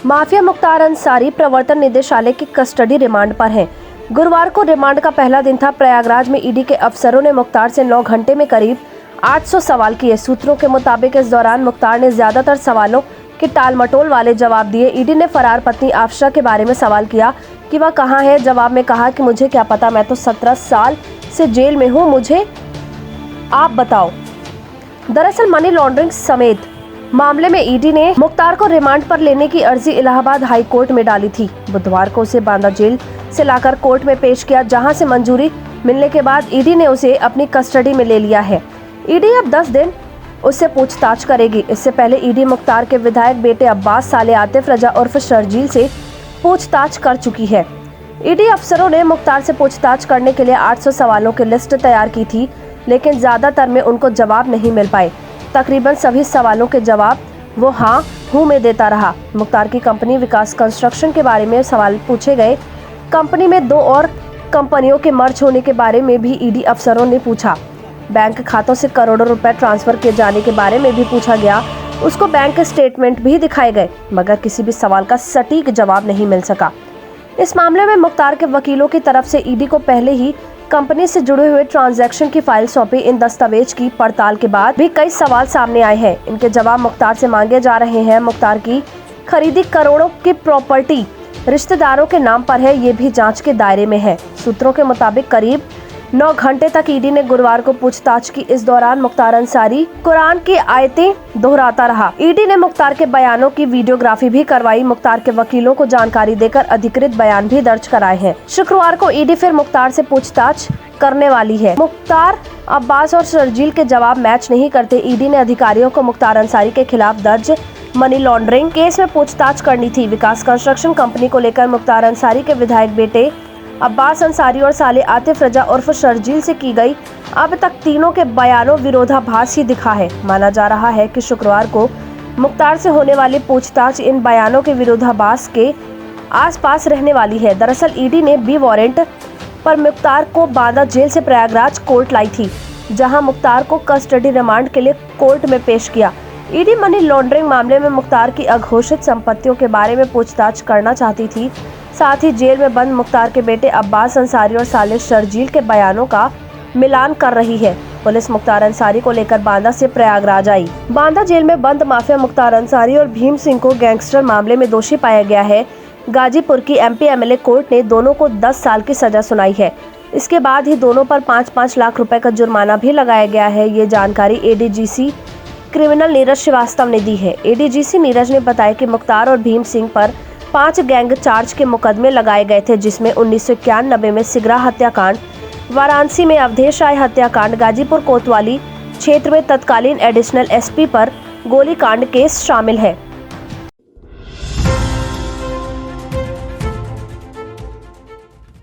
Mafia Mukhtar Ansari प्रवर्तन निदेशालय की कस्टडी रिमांड पर है। गुरुवार को रिमांड का पहला दिन था। प्रयागराज में ईडी के अफसरों ने मुख्तार से 9 घंटे में करीब 800 सवाल किए। सूत्रों के मुताबिक इस दौरान मुख्तार ने ज्यादातर सवालों के टाल मटोल वाले जवाब दिए। ईडी ने फरार पत्नी आफशा के बारे में सवाल किया कि वह कहाँ है। जवाब में कहा कि मुझे क्या पता, मैं तो 17 साल से जेल में हूँ, मुझे आप बताओ। दरअसल मनी लॉन्ड्रिंग समेत मामले में ईडी ने मुख्तार को रिमांड पर लेने की अर्जी इलाहाबाद हाई कोर्ट में डाली थी। बुधवार को उसे बांदा जेल से लाकर कोर्ट में पेश किया, जहां से मंजूरी मिलने के बाद ईडी ने उसे अपनी कस्टडी में ले लिया है। ईडी अब 10 दिन उससे पूछताछ करेगी। इससे पहले ईडी मुख्तार के विधायक बेटे अब्बास साले आतिफ रजा उर्फ शर्जील से पूछताछ कर चुकी है। ईडी अफसरों ने मुख्तार से पूछताछ करने के लिए 800 सवालों की लिस्ट तैयार की थी, लेकिन ज्यादातर में उनको जवाब नहीं मिल पाए। तकरीबन सभी सवालों के जवाब वो हाँ हूँ में देता रहा। मुख्तार की कंपनी विकास कंस्ट्रक्शन के बारे में सवाल पूछे गए। कंपनी में 2 और कंपनियों के मर्ज होने के बारे में भी ईडी अफसरों ने पूछा। बैंक खातों से करोड़ों रुपए ट्रांसफर किए जाने के बारे में भी पूछा गया। उसको बैंक स्टेटमेंट भी दिखाए गए, मगर किसी भी सवाल का सटीक जवाब नहीं मिल सका। इस मामले में मुख्तार के वकीलों की तरफ से ईडी को पहले ही कंपनी से जुड़े हुए ट्रांजैक्शन की फाइल सौंपी। इन दस्तावेज की पड़ताल के बाद भी कई सवाल सामने आए हैं। इनके जवाब मुख्तार से मांगे जा रहे हैं। मुख्तार की खरीदी करोड़ों की प्रॉपर्टी रिश्तेदारों के नाम पर है, ये भी जांच के दायरे में है। सूत्रों के मुताबिक करीब 9 घंटे तक ईडी ने गुरुवार को पूछताछ की। इस दौरान मुख्तार अंसारी कुरान की आयतें दोहराता रहा। ईडी ने मुख्तार के बयानों की वीडियोग्राफी भी करवाई। मुख्तार के वकीलों को जानकारी देकर अधिकृत बयान भी दर्ज कराए हैं। शुक्रवार को ईडी फिर मुख्तार से पूछताछ करने वाली है। मुख्तार, अब्बास और शर्जील के जवाब मैच नहीं करते। ईडी ने अधिकारियों को मुख्तार अंसारी के खिलाफ दर्ज मनी लॉन्ड्रिंग केस में पूछताछ करनी थी। विकास कंस्ट्रक्शन कंपनी को लेकर मुख्तार अंसारी के विधायक बेटे अब्बास अंसारी और साले आतिफ रजा उर्फ शर्जील से की गई अब तक तीनों के बयानों विरोधाभास ही दिखा है। माना जा रहा है कि शुक्रवार को मुख्तार से होने वाली पूछताछ इन बयानों के विरोधाभास के आसपास रहने वाली है। दरअसल ईडी ने बी वारंट पर मुख्तार को बांदा जेल से प्रयागराज कोर्ट लाई थी, जहां मुख्तार को कस्टडी रिमांड के लिए कोर्ट में पेश किया। ईडी मनी लॉन्ड्रिंग मामले में मुख्तार की अघोषित संपत्तियों के बारे में पूछताछ करना चाहती थी। साथ ही जेल में बंद मुख्तार के बेटे अब्बास अंसारी और साले शर्जील के बयानों का मिलान कर रही है। पुलिस मुख्तार अंसारी को लेकर बांदा से प्रयागराज आई। बांदा जेल में बंद माफिया मुख्तार अंसारी और भीम सिंह को गैंगस्टर मामले में दोषी पाया गया है। गाजीपुर की एमपी एमएलए कोर्ट ने दोनों को 10 साल की सजा सुनाई है। इसके बाद ही दोनों पर 5-5 लाख रुपए का जुर्माना भी लगाया गया है। ये जानकारी एडीजीसी क्रिमिनल नीरज श्रीवास्तव ने दी है। एडीजीसी नीरज ने बताया कि मुख्तार और भीम सिंह पर 5 गैंग चार्ज के मुकदमे लगाए गए थे, जिसमें 1991 में सिगरा हत्याकांड, वाराणसी में अवधेश राय हत्याकांड, गाजीपुर कोतवाली क्षेत्र में तत्कालीन एडिशनल एसपी पर गोलीकांड केस शामिल है।